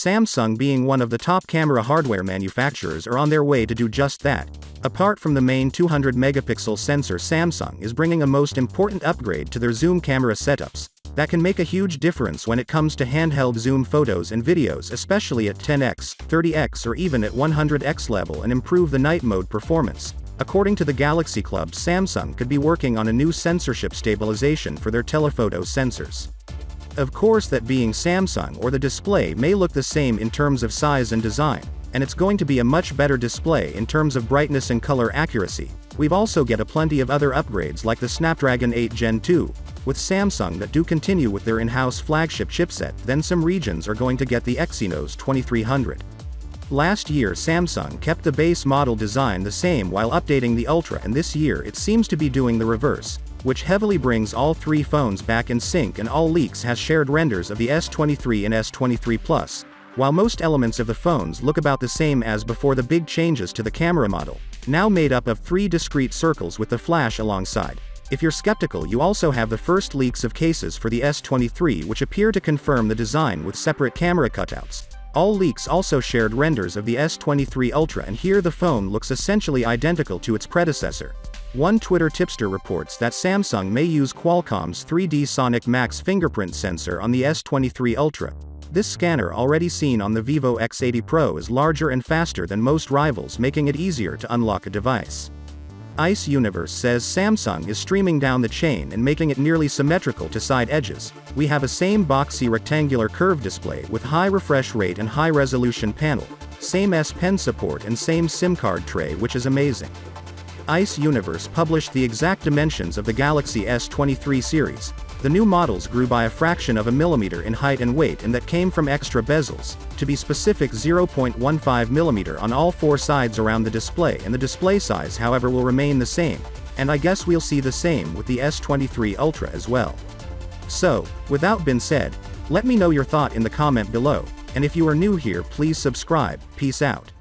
Samsung, being one of the top camera hardware manufacturers, are on their way to do just that. Apart from the main 200-megapixel sensor, Samsung is bringing a most important upgrade to their zoom camera setups that can make a huge difference when it comes to handheld zoom photos and videos, especially at 10x, 30x or even at 100x level, and improve the night mode performance. According to the Galaxy Club, Samsung could be working on a new censorship stabilization for their telephoto sensors. Of course, that being Samsung, or the display may look the same in terms of size and design, and it's going to be a much better display in terms of brightness and color accuracy. We've also get a plenty of other upgrades like the Snapdragon 8 Gen 2, with Samsung that do continue with their in-house flagship chipset. Then some regions are going to get the Exynos 2300. Last year Samsung kept the base model design the same while updating the Ultra, and this year it seems to be doing the reverse, which heavily brings all three phones back in sync, and all leaks has shared renders of the S23 and S23 Plus. While most elements of the phones look about the same as before, the big changes to the camera model, now made up of 3 discrete circles with the flash alongside. If you're skeptical, you also have the first leaks of cases for the S23, which appear to confirm the design with separate camera cutouts. All leaks also shared renders of the S23 Ultra, and here the phone looks essentially identical to its predecessor. One Twitter tipster reports that Samsung may use Qualcomm's 3D Sonic Max fingerprint sensor on the S23 Ultra. This scanner, already seen on the Vivo X80 Pro, is larger and faster than most rivals, making it easier to unlock a device. Ice Universe says Samsung is streaming down the chain and making it nearly symmetrical to side edges. We have a same boxy rectangular curved display with high refresh rate and high resolution panel, same S Pen support and same SIM card tray, which is amazing. Ice Universe published the exact dimensions of the Galaxy S23 series. The new models grew by a fraction of a millimeter in height and weight, and that came from extra bezels, to be specific 0.15 millimeter on all 4 sides around the display, and the display size, however, will remain the same, and I guess we'll see the same with the S23 Ultra as well. So, with that being said, let me know your thought in the comment below, and if you are new here, please subscribe. Peace out.